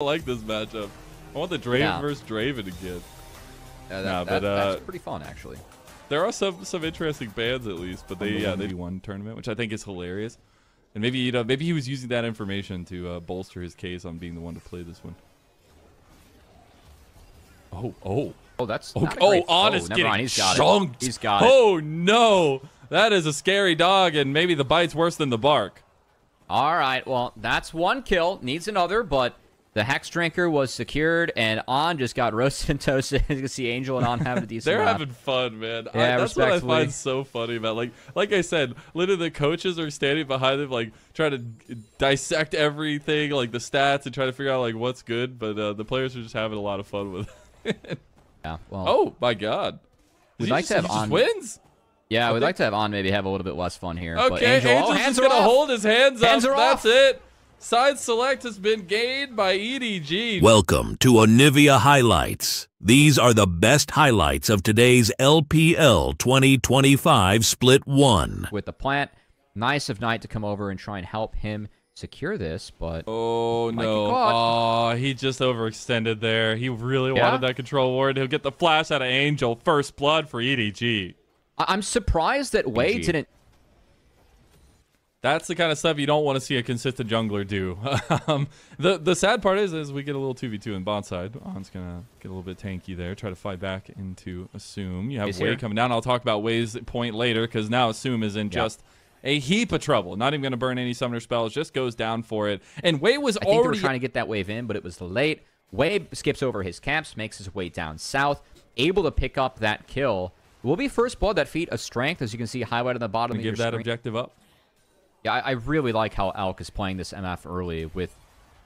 I like this matchup. I want the Draven versus Draven again. That's pretty fun, actually. There are some interesting bands at least, but they won tournament, which I think is hilarious. And maybe maybe he was using that information to bolster his case on being the one to play this one. That's Honest never mind. He's got it. He's got it. Oh no, that is a scary dog, and maybe the bite's worse than the bark. All right, well, that's one kill. Needs another, but the Hex Drinker was secured, and On just got roasted and toasted. You can see Angel and On having a decent They're laugh. having fun, man. Yeah, that's what I find so funny about. Like I said, literally the coaches are standing behind them, like trying to dissect everything, like the stats, and trying to figure out like what's good. But the players are just having a lot of fun with it. Yeah. Well. Oh my God. We'd like to have On wins. Yeah, we'd like to have On maybe have a little bit less fun here. Okay, but Angel, Angel's hands just gonna are off. hold his hands up. Are That's off. it. Side select has been gained by EDG. Welcome to Onivia Highlights. These are the best highlights of today's LPL 2025 Split 1. With the plant, nice of Knight to come over and try and help him secure this, but oh no! Oh, he just overextended there. He really wanted that control ward. He'll get the flash out of Angel. First blood for EDG. I'm surprised that Wei didn't. That's the kind of stuff you don't want to see a consistent jungler do. The sad part is we get a little 2v2 in bot side. On's gonna get a little bit tanky there. Try to fight back into Assume. You have Wei coming down. I'll talk about Wei's point later because now Assume is in just a heap of trouble. Not even going to burn any summoner spells. Just goes down for it. And Wei was already... I think they were trying to get that wave in, but it was late. Wei skips over his camps, makes his way down south, able to pick up that kill. Will be first blood. That feat of strength, as you can see highlighted on the bottom of your screen. Give that screen. Objective up. Yeah, I really like how Elk is playing this MF early with...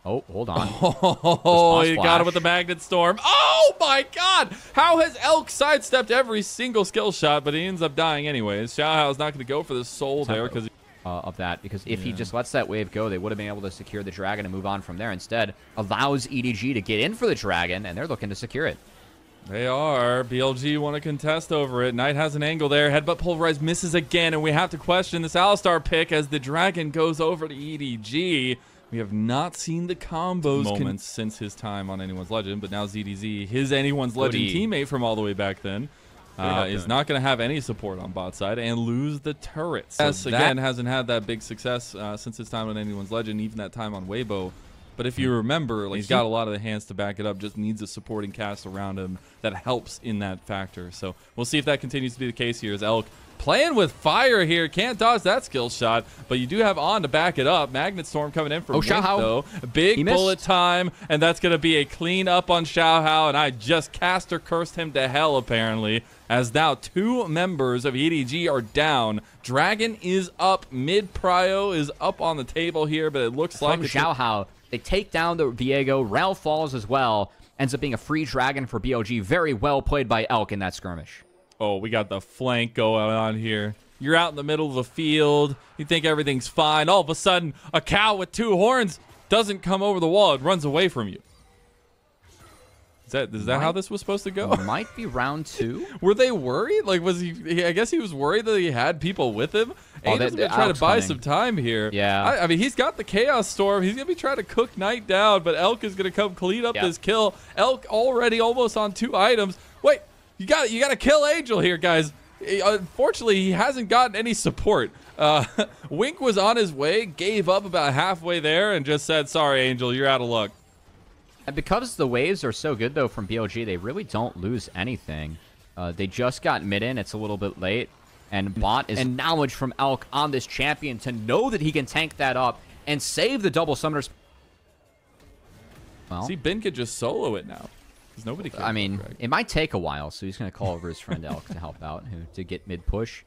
Oh, hold on. Oh, he got him with the Magnet Storm. Oh, my God. How has Elk sidestepped every single skill shot, but he ends up dying anyways? Xiaohao's not going to go for the soul there because... of that, because if he just lets that wave go, they would have been able to secure the dragon and move on from there. Instead, allows EDG to get in for the dragon, and they're looking to secure it. They are. BLG want to contest over it. Knight has an angle there. Headbutt Pulverize misses again, and we have to question this Alistar pick as the dragon goes over to EDG. We have not seen the combos moments since his time on Anyone's Legend, but now ZDZ, his Anyone's Legend teammate from all the way back then, is not going to have any support on bot side and lose the turrets. So yes, again, hasn't had that big success since his time on Anyone's Legend, even that time on Weibo. But if you remember, like, he's got a lot of the hands to back it up, just needs a supporting cast around him that helps in that factor. So we'll see if that continues to be the case here as Elk playing with fire here. Can't dodge that skill shot, but you do have On to back it up. Magnet Storm coming in from Wink, though. Big bullet time, and that's going to be a clean up on Xiaohao, and I just caster cursed him to hell, apparently, as now 2 members of EDG are down. Dragon is up. Mid-prio is up on the table here, but it looks like Xiaohao. They take down the Diego. Rel falls as well. Ends up being a free dragon for BLG. Very well played by Elk in that skirmish. Oh, we got the flank going on here. You're out in the middle of the field. You think everything's fine. All of a sudden, a cow with 2 horns doesn't come over the wall. It runs away from you. Is that how this was supposed to go? Might be round 2. Were they worried? Like, was he? I guess he was worried that he had people with him. And he's gonna try to buy some time here. Yeah. I mean, he's got the Chaos Storm. He's gonna be trying to cook Knight down, but Elk is gonna come clean up this kill. Elk already almost on 2 items. Wait, you got to kill Angel here, guys. Unfortunately, he hasn't gotten any support. Wink was on his way, gave up about halfway there, and just said, "Sorry, Angel, you're out of luck." And because the waves are so good, though, from BLG, they really don't lose anything. They just got mid in. It's a little bit late. And bot is knowledge from Elk on this champion to know that he can tank that up and save the double summoners. Well, see, Ben could just solo it now. Because nobody can. I mean, it might take a while, so he's going to call over his friend Elk to help out, to get mid push.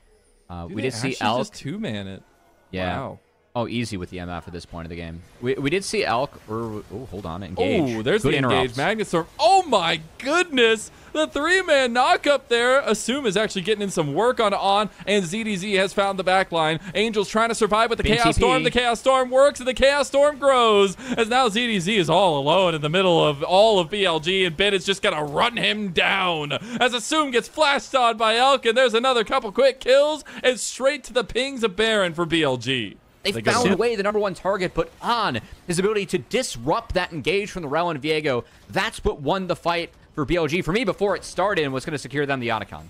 We did see Elk. Just 2-man it. Yeah. Wow. Oh, easy with the MF at this point of the game. We did see Elk. Oh, hold on. Engage. Oh, there's Good the engage. Magnet Storm. Oh, my goodness. The 3-man knock up there. Assume is actually getting in some work on, and ZDZ has found the backline. Angel's trying to survive with the Chaos Storm. The Chaos Storm works, and the Chaos Storm grows. As now ZDZ is all alone in the middle of all of BLG, and Ben is just going to run him down. As Assume gets flashed on by Elk, and there's another couple quick kills, and straight to the pings of Baron for BLG. They found away the #1 target, but On, his ability to disrupt that engage from the Rel and Viego, that's what won the fight for BLG, for me, before it started, and was going to secure them the Otacon.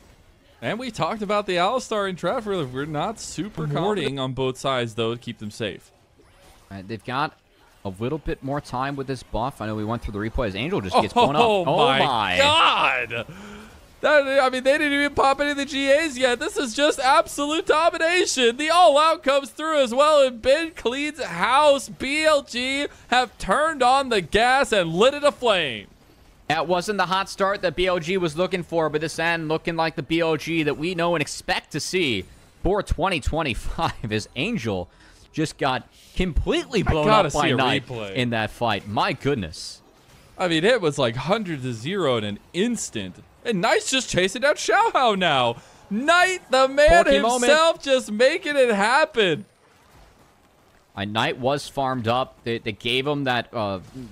And we talked about the Alistar and Trevor. We're not super confident on both sides, though, to keep them safe. They've got a little bit more time with this buff. I know we went through the replays. Angel just gets blown up. Oh my God! I mean, they didn't even pop any of the GAs yet. This is just absolute domination. The all-out comes through as well, and Ben cleans house. BLG have turned on the gas and lit it aflame. That wasn't the hot start that BLG was looking for, but this end looking like the BLG that we know and expect to see for 2025 as Angel just got completely blown up by Knight in that fight. My goodness. I mean, it was like 100-0 in an instant. And Knight's just chasing down Xiaohao now. Knight, the man himself, just making it happen. Knight was farmed up. They gave him that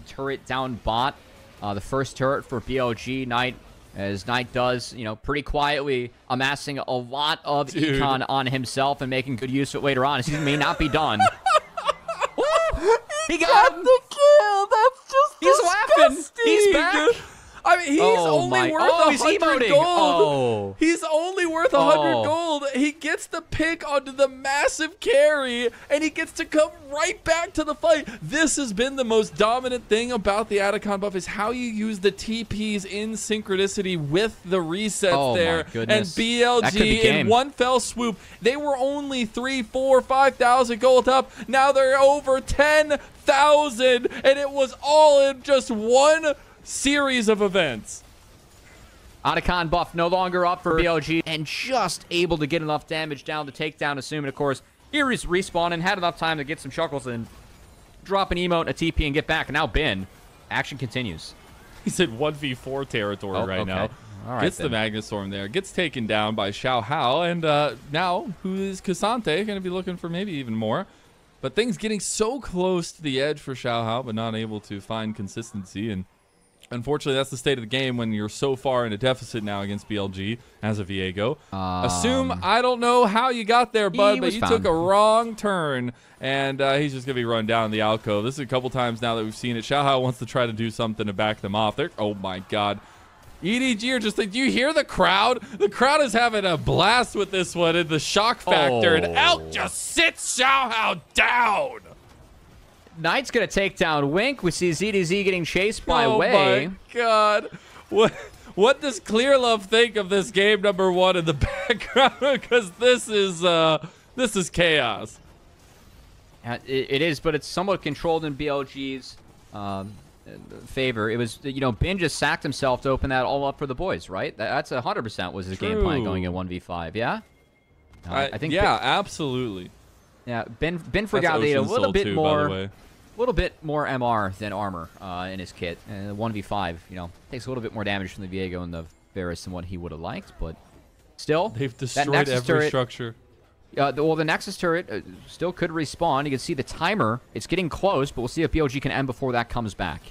turret down bot. The first turret for BLG. Knight, as Knight does, you know, pretty quietly amassing a lot of econ on himself and making good use of it later on. He may not be done. He got the kill. That's just disgusting. Laughing. He's back. I mean, he's only worth 100 gold. He's only worth 100 gold. He gets the pick onto the massive carry, and he gets to come right back to the fight. This has been the most dominant thing about the Otacon buff, is how you use the TPs in synchronicity with the resets there. And BLG, in one fell swoop, they were only 3, 4, 5,000 gold up. Now they're over 10,000, and it was all in just one series of events. Otacon buff no longer up for BLG, and just able to get enough damage down to take down Assume. And of course, here he's respawned and had enough time to get some chuckles and drop an emote, a TP, and get back. And now Ben, action continues. He's in 1v4 territory right now. All right, gets the Magnustorm there, gets taken down by Xiaohao, and now who is Cassante going to be looking for maybe even more. But things getting so close to the edge for Xiaohao, but not able to find consistency. And unfortunately, that's the state of the game when you're so far in a deficit now against BLG as a Viego. Assume, I don't know how you got there, bud, but you took a wrong turn, and he's just going to be run down in the alcove. This is a couple times now that we've seen it. Xiaohao wants to try to do something to back them off. Oh, my God. EDG are just like, do you hear the crowd? The crowd is having a blast with this one and the shock factor, and Elk just sits Xiaohao down. Knight's going to take down Wink. We see ZDZ getting chased by Wei. Oh, my God. What does Clear Love think of this game #1 in the background? Because this is chaos. It is, but it's somewhat controlled in BLG's favor. It was, you know, Ben just sacked himself to open that all up for the boys, right? That's 100% was his game plan going in 1v5, yeah? I think yeah, absolutely. Yeah, Ben forgot they had a little bit more MR than armor in his kit. 1v5, you know, takes a little bit more damage from the Viego and the Varus than what he would have liked, but still, they've destroyed every structure. Well, the Nexus turret still could respawn. You can see the timer. It's getting close, but we'll see if BLG can end before that comes back.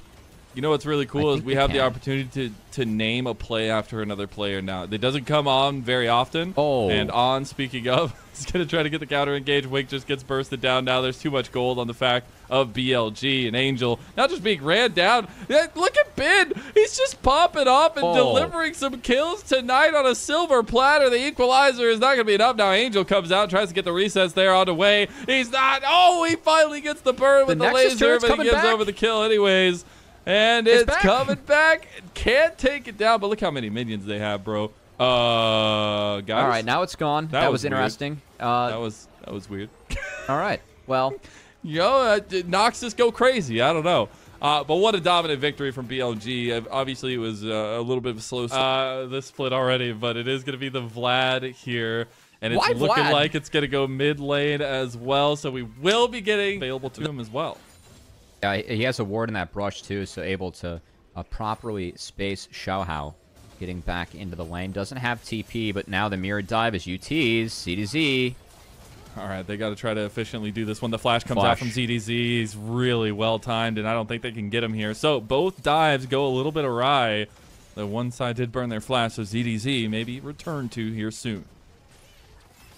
You know what's really cool is we have the opportunity to name a play after another player now. It doesn't come on very often. And On, speaking of, is going to try to get the counter engage. Wink just gets bursted down. Now there's too much gold on the fact of BLG and Angel not just being ran down. Look at Ben. He's just popping off and delivering some kills tonight on a silver platter. The equalizer is not going to be enough. Now Angel comes out, tries to get the resets there on the way. He's not. Oh, he finally gets the burn with the laser, but he gives over the kill anyways. And it's coming back. Can't take it down, but look how many minions they have, bro. Guys. All right, now it's gone. That was interesting. That was weird. All right. Well, Noxus go crazy. I don't know. But what a dominant victory from BLG. Obviously, it was a little bit of a slow this split already, but it is going to be the Vlad here. And it's looking like it's going to go mid lane as well, so we will be getting available to him as well. Yeah, he has a ward in that brush, too, so able to properly space Xiaohao getting back into the lane. Doesn't have TP, but now the mirror dive is UT's, C2Z. All right, they got to try to efficiently do this when the flash comes out from ZDZ. He's really well-timed, and I don't think they can get him here. So both dives go a little bit awry. The one side did burn their flash, so ZDZ maybe return to here soon.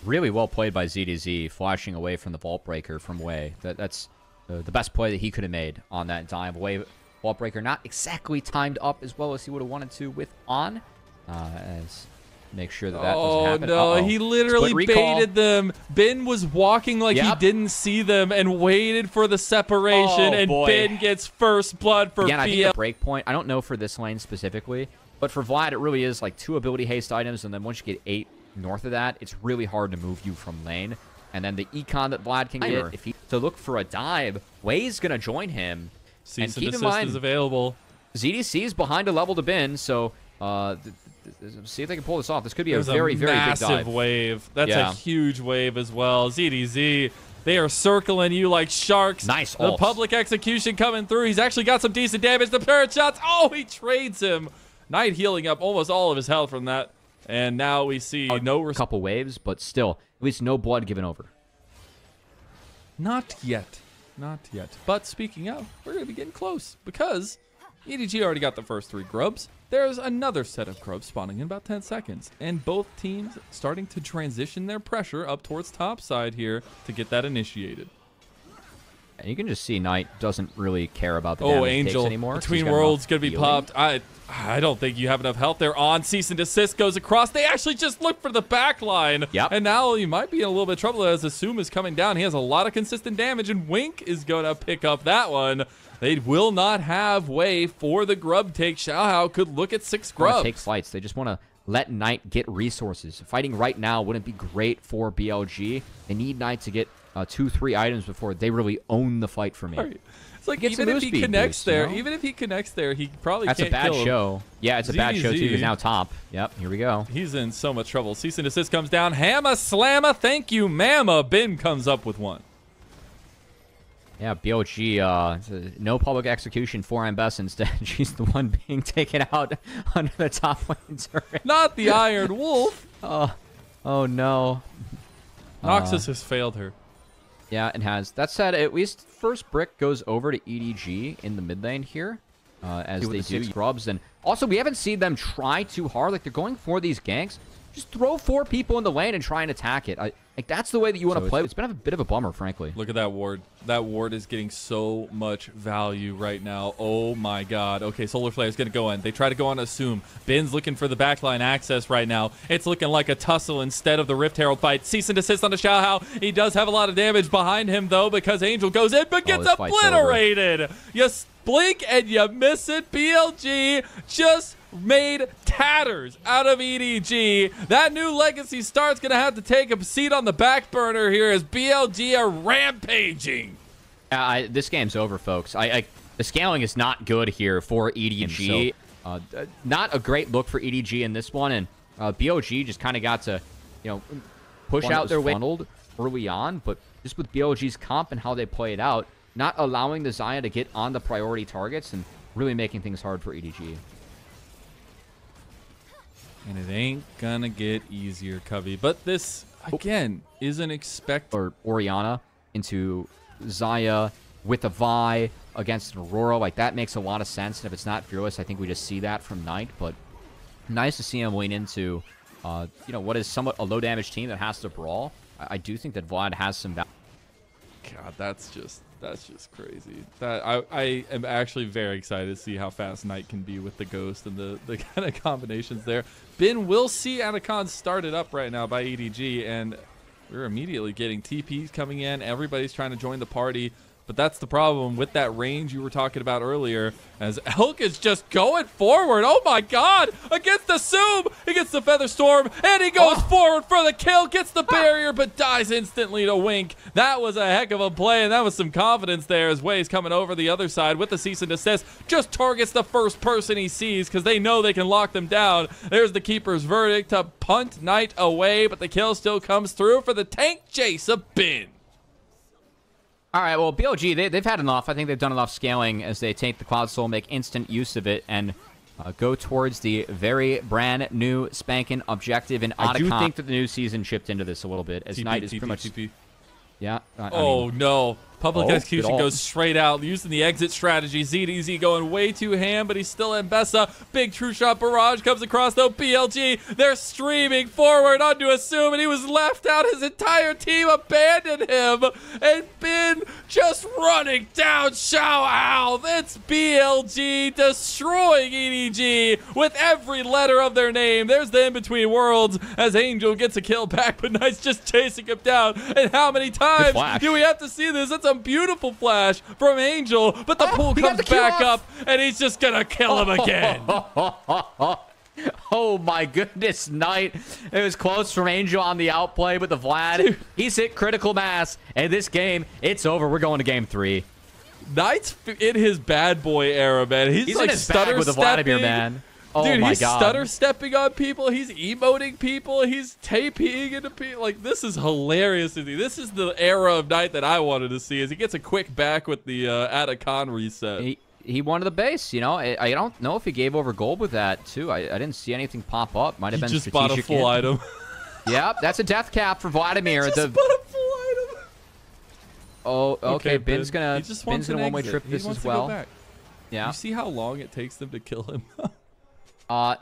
Really well played by ZDZ, flashing away from the vault breaker from Wei. That's the best play that he could have made on that dive. Wei vault breaker not exactly timed up as well as he would have wanted to with on. As make sure that doesn't happen. Oh, no, he literally baited them. Ben was walking like he didn't see them and waited for the separation, and Ben gets first blood for I think the break point, I don't know for this lane specifically, but for Vlad, it really is like 2 ability haste items, and then once you get 8 north of that, it's really hard to move you from lane. And then the econ that Vlad can get, if he to look for a dive, Wei's going to join him. Cease and desist is available. ZDC is behind a level to bin, so see if they can pull this off. This could be a very, very big dive. Massive wave. That's a huge wave as well. ZDZ, they are circling you like sharks. Nice The public execution coming through. He's actually got some decent damage. The turret shots. Oh, he trades him. Knight healing up almost all of his health from that. And now we see a couple waves, but still, at least no blood given over. Not yet. Not yet. But speaking of, we're going to be getting close because EDG already got the first 3 grubs. There's another set of grubs spawning in about 10 seconds. And both teams starting to transition their pressure up towards top side here to get that initiated. And you can just see Knight doesn't really care about the damage Angel anymore. Between worlds going to be popped. I don't think you have enough health there. On cease and desist goes across. They actually just look for the back line. Yep. And now you might be in a little bit of trouble as Assume is coming down. He has a lot of consistent damage, and Wink is going to pick up that one. They will not have way for the grub take. Xiaohao could look at 6 grubs. Take flights. They just want to let Knight get resources. Fighting right now wouldn't be great for BLG. They need Knight to get 2-3 items before they really own the fight for me. Right. It's like even if he connects there, even if he connects there, he probably can't kill him. That's a bad show. Yeah, it's a bad show too. He's now top. Yep, here we go. He's in so much trouble. Cease and desist comes down. Hamma slamma. Thank you, Mama. Ben comes up with 1. Yeah, BLG, no public execution for Ambess. Instead, she's the one being taken out under the top lane turret. Not the Iron Wolf. Oh no. Noxus has failed her. Yeah, it has. That said, at least first brick goes over to EDG in the mid lane here, as they do grubs. And also, we haven't seen them try too hard. Like, they're going for these ganks. Just throw 4 people in the lane and try and attack it. Like, that's the way that you want to play. It's been a bit of a bummer, frankly. Look at that ward. That ward is getting so much value right now. Oh, my God. Okay, Solar Flare is going to go in. They try to go on Assume. Ben's looking for the backline access right now. It's looking like a tussle instead of the Rift Herald fight. Cease and desist on the Xiaohao. He does have a lot of damage behind him, though, because Angel goes in but gets obliterated. You blink and you miss it. BLG just made tatters out of EDG. That new legacy star's gonna have to take a seat on the back burner here as BLG are rampaging. This game's over, folks. The scaling is not good here for EDG. Not a great look for EDG in this one, and BLG just kind of got to, push out their way early on, but just with BLG's comp and how they play it out, not allowing the Xayah to get on the priority targets and really making things hard for EDG. And it ain't gonna get easier, Covey. But this, again, isn't expected. Or Orianna into Xayah with a Vi against an Aurora. Like, that makes a lot of sense. And if it's not Fearless, I think we just see that from Knight. But nice to see him lean into, what is somewhat a low-damage team that has to brawl. I do think that Vlad has some value. God, that's just crazy. I am actually very excited to see how fast Knight can be with the Ghost and the kind of combinations there. Ben will see Anaconda started up right now by EDG, and we're immediately getting TPs coming in. Everybody's trying to join the party. But that's the problem with that range you were talking about earlier, as Elk is just going forward. Oh my God, against the Zoom, he gets the Feather Storm, and he goes forward for the kill, gets the barrier, but dies instantly to Wink. That was a heck of a play, and that was some confidence there as Wei's coming over the other side with the cease and desist. Just targets the first person he sees because they know they can lock them down. There's the Keeper's verdict to punt Knight away, but the kill still comes through for the tank chase of Ben. All right, well, BLG, they've had enough. I think they've done enough scaling as they take the Cloud Soul, make instant use of it, and go towards the very brand new spanking objective. And I do think that the new season chipped into this a little bit, as Knight is pretty much... TP. Yeah. No. Public execution goes straight out, using the exit strategy. ZDZ going way too ham, but he's still in Bessa. Big true shot barrage comes across, though. BLG, they're streaming forward onto Assume, and he was left out. His entire team abandoned him, and Bin just running down Xiao. It's BLG destroying EDG with every letter of their name. There's the in-between worlds as Angel gets a kill back, but Knight's just chasing him down. And how many times do we have to see this? That's a beautiful flash from Angel, but the pool comes back up, and he's just gonna kill him again. Oh my goodness, Knight. It was close from Angel on the outplay, but the Vlad, he's hit critical mass. And this game, it's over. We're going to game 3. Knight's in his bad boy era, man. He's like in his bag with the Vladimir, man. Oh Dude, my he's God. stutter stepping on people. He's emoting people. He's taping into people. Like, this is hilarious to me. This is the era of Knight that I wanted to see. As he gets a quick back with the Atacon reset. He wanted the base, you know. I don't know if he gave over gold with that too. I didn't see anything pop up. Might have been just strategic. Bought a full item. Yep, that's a death cap for Vladimir. He just bought a full item. Oh, okay. Bin's Bin. gonna one-way trip this as well. Yeah. You see how long it takes them to kill him?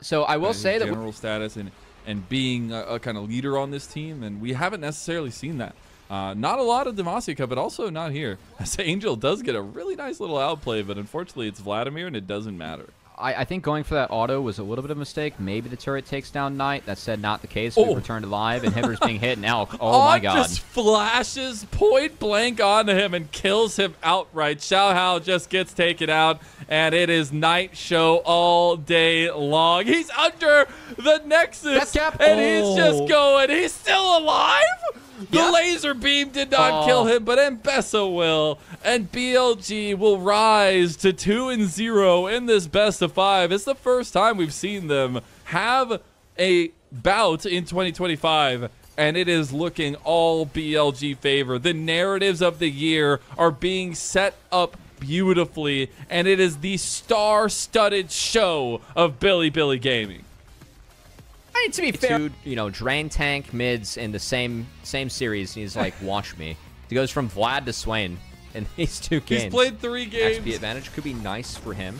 So I will say that general status and being a kind of leader on this team, and we haven't necessarily seen that. Not a lot of Demacia, but also not here. As Angel does get a really nice little outplay, but unfortunately it's Vladimir, and it doesn't matter. I think going for that auto was a little bit of a mistake. Maybe the turret takes down Knight. That said, not the case. We returned alive, and Inhibitor's being hit, and Elk. Oh my God. Just flashes point blank onto him and kills him outright. Xiao just gets taken out, and it is Knight show all day long. He's under the Nexus, and he's just going. He's still alive? The laser beam did not kill him, but Mbessa will. And BLG will rise to 2-0 in this best of 5. It's the first time we've seen them have a bout in 2025, and it is looking all BLG favor. The narratives of the year are being set up beautifully, and it is the star-studded show of Bilibili Gaming. I mean, to be fair, you know, drain tank mids in the same series. He's like, watch me. He goes from Vlad to Swain in these 2 games. He's played 3 games. XP advantage could be nice for him,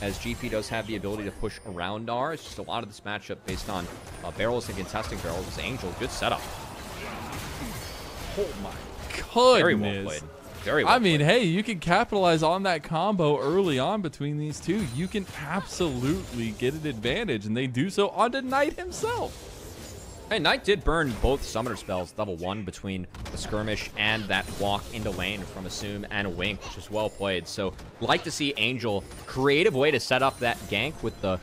as GP does have the ability to push around R. It's just a lot of this matchup based on barrels and contesting barrels. This Angel, good setup. Oh my goodness. Very well played. Very well I mean, played. hey, you can capitalize on that combo early on between these two. You can absolutely get an advantage, and they do so onto Knight himself. Hey, Knight did burn both summoner spells, level 1 between the skirmish and that walk into lane from Assume and Wink, which is well played. So, like to see Angel, creative way to set up that gank with the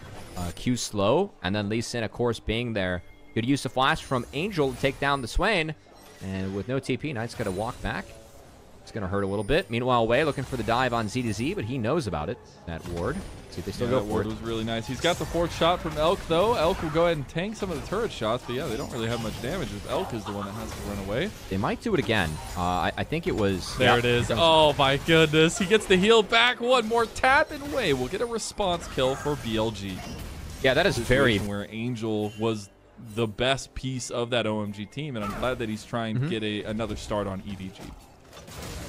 Q slow, and then Lee Sin, of course, being there. Good use of flash from Angel to take down the Swain, and with no TP, Knight's got to walk back. It's going to hurt a little bit. Meanwhile, Wei looking for the dive on Z2Z, but he knows about it. That ward. See if they still go for it. That ward was really nice. He's got the 4th shot from Elk, though. Elk will go ahead and tank some of the turret shots, but yeah, they don't really have much damage if Elk is the one that has to run away. They might do it again. I think it was... There it is. Oh, my goodness. He gets the heal back. One more tap, and Wei will get a response kill for BLG. Yeah, that is very... Where Angel was the best piece of that OMG team, and I'm glad that he's trying to get another start on EDG.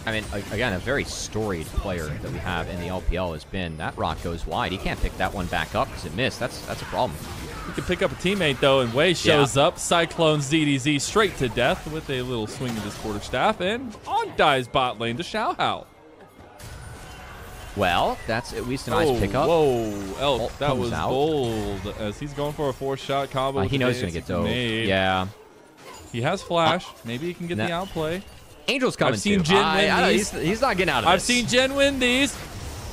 I mean, again, a very storied player that we have in the LPL has been that rock goes wide. He can't pick that one back up because it missed. That's a problem. He can pick up a teammate, though, and Wei shows up. Cyclone ZDZ straight to death with a little swing of his quarterstaff, and on dies bot lane to Xiao. Well, that's at least a nice pickup. Whoa, Elk, that was bold, as he's going for a 4-shot combo. He knows he's going to get dove. Yeah. He has flash. Maybe he can get the outplay. Angel's coming. I've seen Jin win these. He's not getting out of this. I've seen Jin win these.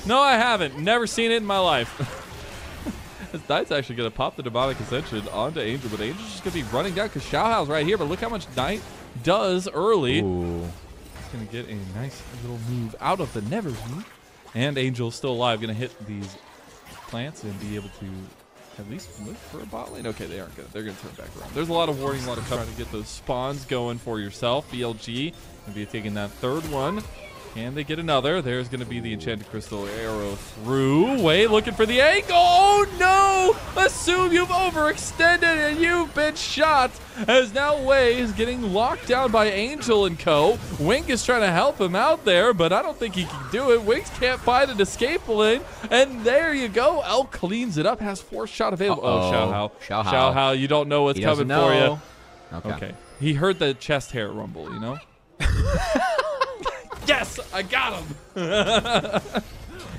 No, I haven't. Never seen it in my life. This Knight's actually going to pop the Demonic Ascension onto Angel, but Angel's just going to be running down because Xiaohao's right here. But look how much Knight does early. Ooh. He's going to get a nice little move out of the Never Move. And Angel's still alive. Going to hit these plants and be able to at least look for a bot lane. Okay, they aren't good. They're going to turn back around. There's a lot of warning, a lot of cover to get those spawns going for yourself. BLG going to be taking that 3rd one. Can they get another? There's going to be the Enchanted Crystal arrow through. Wait, looking for the angle. Oh, no! Assume you've overextended and you've been shot. As now Wei is getting locked down by Angel and co. Wink is trying to help him out there, but I don't think he can do it. Winks can't find an escape lane. And there you go. Elk cleans it up, has 4 shot available. Oh, Xiaohao. Xiaohao, you don't know what's coming for you. Okay. He heard the chest hair rumble, you know? Yes, I got him.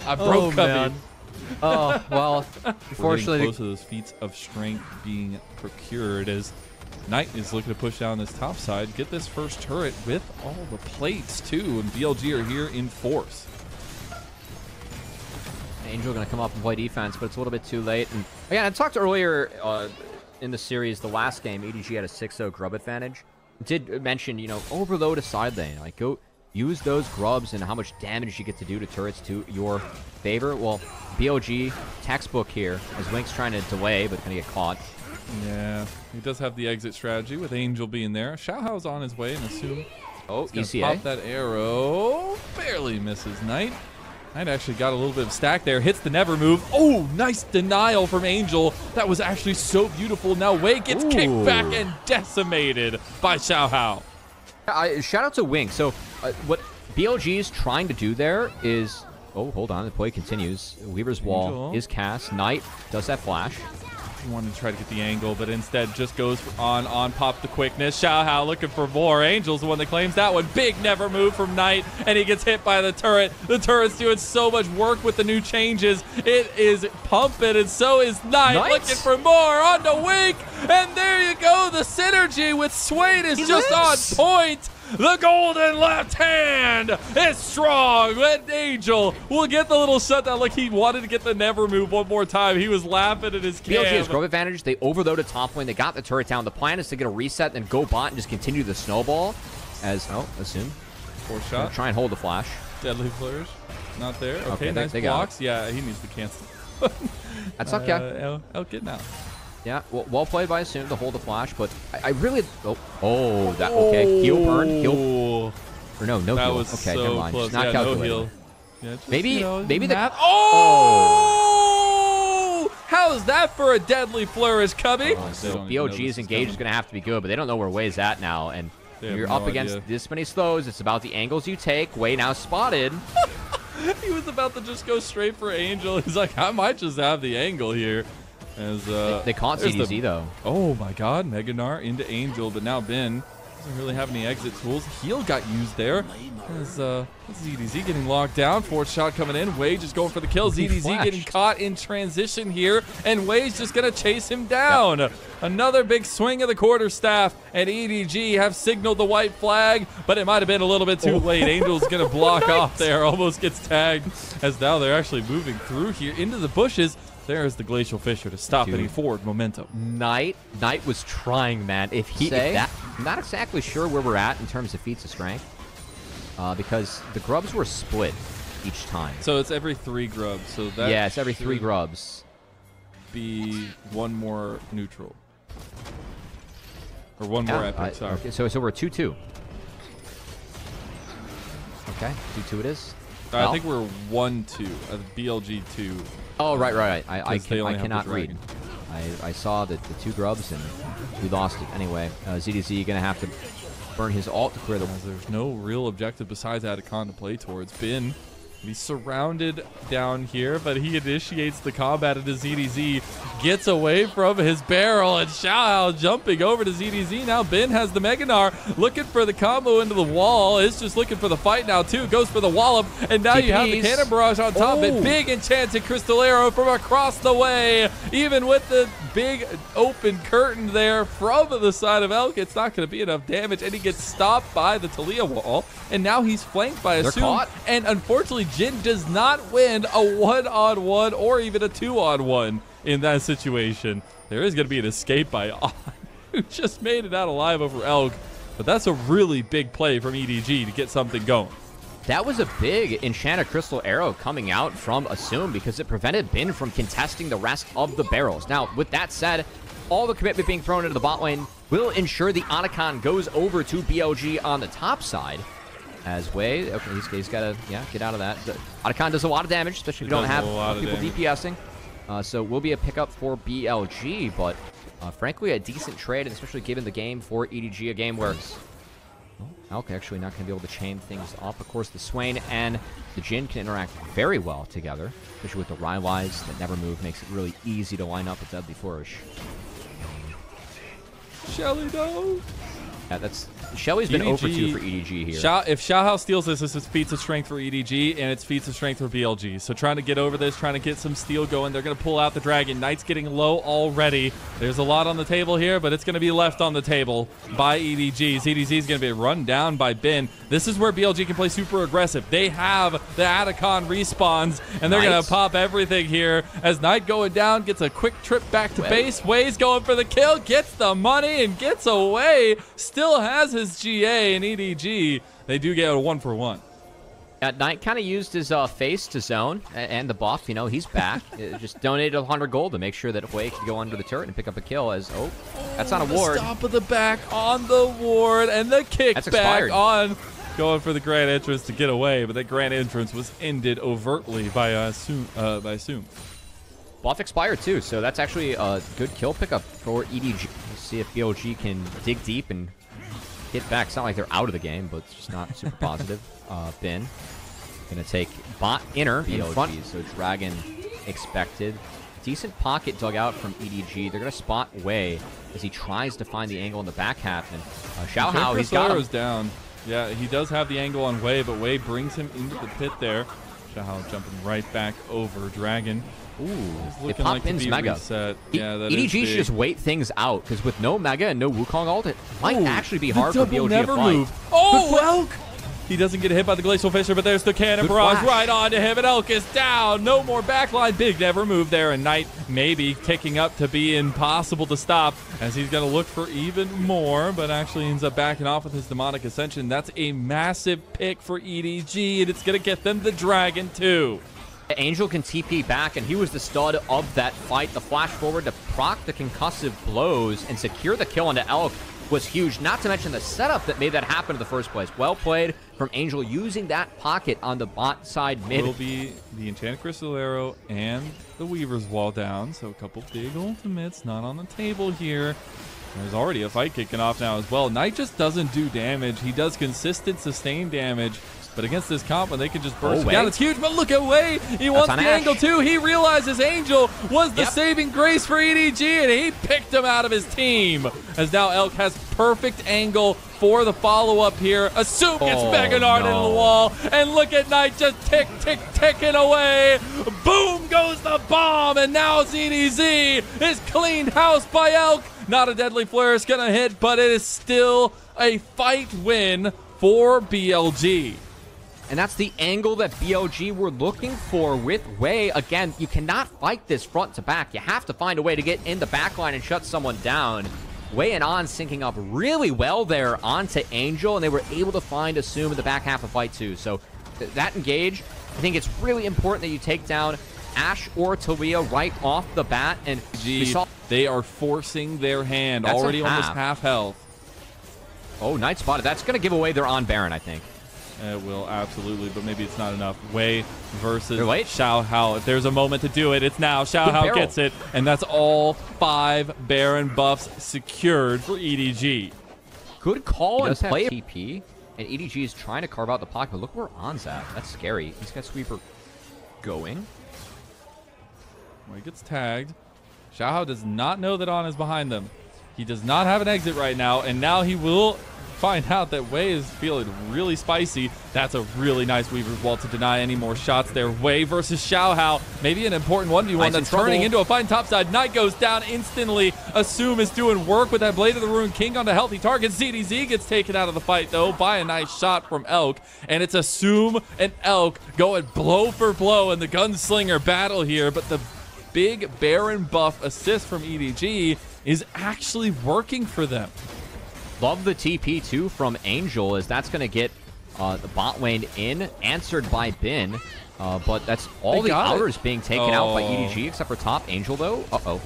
I broke Cubby. Oh, well, unfortunately. Close to those feats of strength being procured as Knight is looking to push down this top side, get this first turret with all the plates too, and BLG are here in force. Angel going to come up and play defense, but it's a little bit too late. And again, I talked earlier in the series, the last game, EDG had a 6-0 grub advantage. Did mention, you know, overload a side lane. Like, go use those grubs and how much damage you get to do to turrets to your favor. Well, BLG textbook here as Wink's trying to delay, but going to get caught. Yeah, he does have the exit strategy with Angel being there. Xiaohao's on his way and assume. Oh, ECA. Pop that arrow. Barely misses Knight. Knight actually got a little bit of stack there. Hits the never move. Oh, nice denial from Angel. That was actually so beautiful. Now Wei gets kicked back and decimated by Xiaohao. Shout out to Wink. So what BLG is trying to do there is... Oh, hold on. The play continues. Weaver's Wall is cast. Knight does that flash. He wanted to try to get the angle, but instead just goes on pop the quickness. Xiaohao looking for more. Angel's the one that claims that one. Big never move from Knight, and he gets hit by the turret. The turret's doing so much work with the new changes. It is pumping, and so is Knight. Looking for more on the Wink, and there you go. The synergy with Swain is just on point. The golden left hand is strong. And Angel will get the little shutdown. Like he wanted to get the never move one more time. He was laughing at his cam. BLG has growth advantage. They overloaded top lane. They got the turret down. The plan is to get a reset, then go bot and just continue the snowball. As assume. 4 shot. Try and hold the flash. Deadly flourish. Not there. Okay, nice blocks. Yeah, he needs to cancel. That's okay. Elk getting out. Yeah, well played by Assume to hold the flash, but I really... Oh, that... Okay, heal burn. Heal... Or no that heal. Was okay, so never mind. Close. Not calculated. No heal. Yeah, just, maybe you know, maybe the... Oh! How's that for a deadly flourish, Cubby? So BLG's engage is going to have to be good, but they don't know where Wei's at now, and you're up against this many slows. It's about the angles you take. Wei now spotted. He was about to just go straight for Angel. He's like, I might just have the angle here. As, they caught CDZ though. Oh my god, Meganar into Angel, but now Ben doesn't really have any exit tools. Heal got used there. As ZDZ getting locked down. 4th shot coming in. Wei just going for the kill. ZDZ getting caught in transition here, and Wei's just gonna chase him down. Yep. Another big swing of the quarterstaff, and EDG have signaled the white flag, but it might have been a little bit too late. Angel's gonna block off there, almost gets tagged, as now they're actually moving through here into the bushes. There's the Glacial Fissure to stop any forward momentum. Knight was trying, man. If that, I'm not exactly sure where we're at in terms of feats of strength, because the grubs were split each time. So it's every 3 grubs. So that yeah, it's every 3 grubs. Be 1 more neutral, or 1 more epic. Sorry. Okay, so we're 2-2. Okay, 2-2 it is. I think we're 1-2. BLG 2. Oh, right. I cannot read. I saw the 2 grubs, and we lost it. Anyway, ZDZ going to have to burn his ult to clear the... There's no real objective besides Atacon to play towards. Bin, he's surrounded down here, but he initiates the combat into ZDZ, gets away from his barrel, and Xiaohao jumping over to ZDZ. Now Bin has the Meganar, looking for the combo into the wall, is just looking for the fight now too, goes for the wallop, and now you have the Cannon Barrage on top of it. Big Enchanted Crystal Arrow from across the way, even with the big open curtain there from the side of Elk, it's not going to be enough damage, and he gets stopped by the Talia wall, and now he's flanked by Assume, and unfortunately Jin does not win a 1-on-1 or even a 2-on-1 in that situation. There is going to be an escape by On, who just made it out alive over Elk, but that's a really big play from EDG to get something going. That was a big Enchanted Crystal Arrow coming out from Assume because it prevented Bin from contesting the rest of the barrels. Now, with that said, all the commitment being thrown into the bot lane will ensure the Otacon goes over to BLG on the top side. As Wei, okay, he's got to, get out of that. Otacon does a lot of damage, especially if you don't have people DPSing. So will be a pickup for BLG, but frankly, a decent trade, and especially given the game for EDG, a game where Elk actually not going to be able to chain things up. Of course, the Swain and the Jhin can interact very well together, especially with the Rylai's that never move, makes it really easy to line up with Deadly Flourish. Shelly, though. Yeah, Shelly's been over 2 for EDG here. If Xiaohao steals this, this is feats of strength for EDG, and it's feats of strength for BLG. So trying to get over this, trying to get some steal going. They're going to pull out the Dragon. Knight's getting low already. There's a lot on the table here, but it's going to be left on the table by EDG. EDG is going to be run down by Bin. This is where BLG can play super aggressive. They have the Atacon respawns, and they're going to pop everything here as Knight going down, gets a quick trip back to base. Wei's going for the kill, gets the money, and gets away. Still has his GA and EDG. They do get a 1-for-1. Knight kind of used his face to zone and the buff. He's back. Just donated 100 gold to make sure that Wei could go under the turret and pick up a kill. That's on a ward. The stop of the back on the ward and the kickback on. Going for the grand entrance to get away, but that grand entrance was ended overtly by Soom. Buff expired too, so that's actually a good kill pickup for EDG. We'll see if BLG can dig deep and get back. It's not like they're out of the game, but it's just not super positive. Bin gonna take bot inner in front, so Dragon expected. Decent pocket dug out from EDG. They're gonna spot Wei as he tries to find the angle in the back half, and Xiaohao, he's got him. Down. Yeah, he does have the angle on Wei, but Wei brings him into the pit there. Xiaohao jumping right back over Dragon. Ooh, it popped Bin's Mega. Reset. Yeah, EDG should just wait things out, because with no Mega and no Wukong ult, it might actually be hard for BLG to fight. Oh, Elk! He doesn't get hit by the Glacial Fissure, but there's the Cannon Barrage right onto him, and Elk is down. No more backline. Big never move there, and Knight maybe ticking up to be impossible to stop as he's going to look for even more, but actually ends up backing off with his Demonic Ascension. That's a massive pick for EDG, and it's going to get them the Dragon too. Angel can TP back, and he was the stud of that fight. The flash forward to proc the concussive blows and secure the kill onto Elk was huge, not to mention the setup that made that happen in the first place. Well played from Angel, using that pocket on the bot side mid. Will be the Enchanted Crystal Arrow and the Weaver's Wall down, so a couple big ultimates not on the table here. There's already a fight kicking off now as well. Knight just doesn't do damage. He does consistent sustained damage. But against this comp, when they can just burst down, it's huge. But look at Wei. He wants the angle too. He realizes Angel was the saving grace for EDG, and he picked him out of his team. As now Elk has perfect angle for the follow-up here. Assume gets Meganard into the wall. And look at Knight just ticking away. Boom goes the bomb. And now ZDZ is cleaned house by Elk. Not a Deadly Flourish going to hit, but it is still a fight win for BLG. And that's the angle that BLG were looking for with Wei. Again, you cannot fight this front to back. You have to find a way to get in the backline and shut someone down. Wei and On syncing up really well there onto Angel, and they were able to find Assume in the back half of fight 2. So that engage, I think it's really important that you take down Ashe or Talia right off the bat. And they are forcing their hand. Already almost half health. Oh, Knight spotted. That's going to give away their on Baron, I think. It will, absolutely, but maybe it's not enough. Wei versus Xiaohao. If there's a moment to do it, it's now. Xiaohao gets it, and that's all 5 Baron buffs secured for EDG. Good call and play TP, and EDG is trying to carve out the pocket, but look where On's at. That's scary. He's got Sweeper going. Wei gets tagged. Xiaohao does not know that On is behind them. He does not have an exit right now, and now he will find out that Wei is feeling really spicy. That's a really nice Weaver's Wall to deny any more shots there. Wei versus Xiaohao. Maybe an important 1v1 that's turning into a fine topside. Knight goes down instantly. Assume is doing work with that Blade of the Ruined King onto healthy targets. ZDZ gets taken out of the fight, though, by a nice shot from Elk. And it's Assume and Elk going blow for blow in the gunslinger battle here. But the big Baron buff assist from EDG is actually working for them. Love the TP, too, from Angel, as that's going to get the bot lane in, answered by Bin. But that's all the outers being taken out by EDG, except for top. Angel, though. Uh-oh.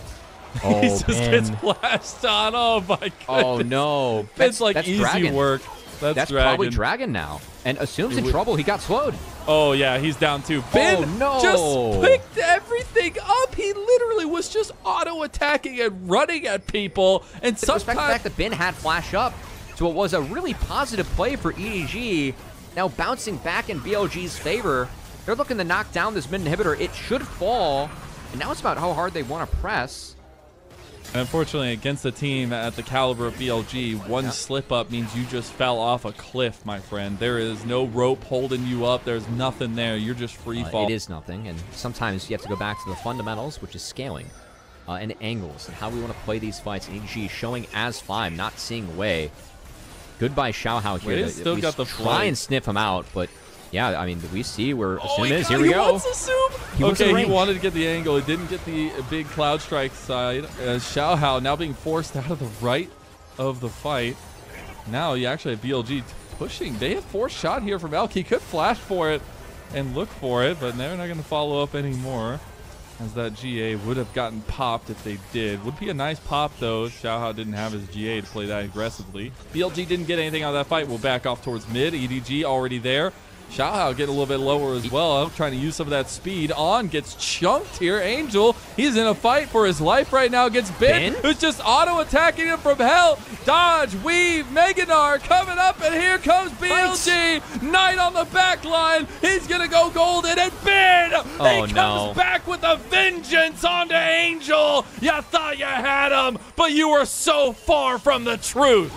Oh, he just gets flashed on. Oh, my goodness. Oh, no. It's like easy Dragon. work. That's probably Dragon now. And Assume's in trouble. He got slowed. Oh, yeah, he's down too. Bin just picked everything up. He literally was just auto-attacking and running at people. And sometimes... Respect the fact that Bin had flash up to what was a really positive play for EDG. Now bouncing back in BLG's favor. They're looking to knock down this mid inhibitor. It should fall. And now it's about how hard they want to press. And unfortunately, against a team at the caliber of BLG, one slip up means you just fell off a cliff, my friend. There is no rope holding you up. There's nothing there. You're just free fall. It is nothing. And sometimes you have to go back to the fundamentals, which is scaling and angles and how we want to play these fights. EDG showing as Fime, not seeing Wei. Goodbye Xiaohao here. Still got the try and sniff him out, but yeah, I mean, we see where Assume is. Here we go. Okay, he wanted to get the angle. He didn't get the big Cloud Strike side. Xiaohao now being forced out of the right of the fight. Now you actually have BLG pushing. They have forced shot here from Elk. He could flash for it and look for it, but they're not going to follow up anymore, as that GA would have gotten popped if they did. Would be a nice pop, though. Xiaohao didn't have his GA to play that aggressively. BLG didn't get anything out of that fight. We'll back off towards mid. EDG already there. Xiaohao getting a little bit lower as well, trying to use some of that speed. On gets chunked here. Angel, he's in a fight for his life right now against Bin, who's just auto-attacking him from hell. Dodge, weave, Meganar coming up, and here comes BLG. Knight on the back line. He's going to go golden, and Bin, he comes back with a vengeance onto Angel. You thought you had him, but you were so far from the truth.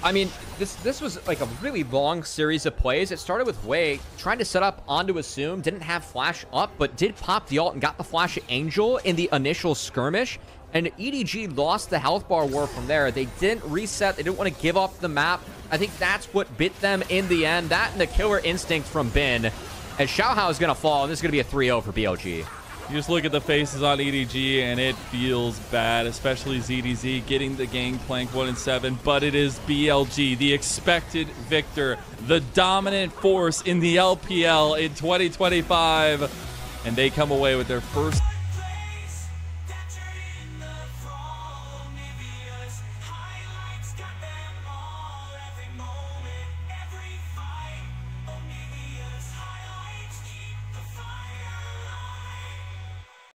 I mean, this was like a really long series of plays. It started with Wei trying to set up onto Assume, didn't have flash up, but did pop the ult and got the flash at Angel in the initial skirmish. And EDG lost the health bar war from there. They didn't reset. They didn't want to give up the map. I think that's what bit them in the end. That and the killer instinct from Bin. As Xiaohao is going to fall, and this is going to be a 3-0 for BLG. You just look at the faces on EDG, and it feels bad, especially ZDZ getting the gangplank 1-7. But it is BLG, the expected victor, the dominant force in the LPL in 2025. And they come away with their first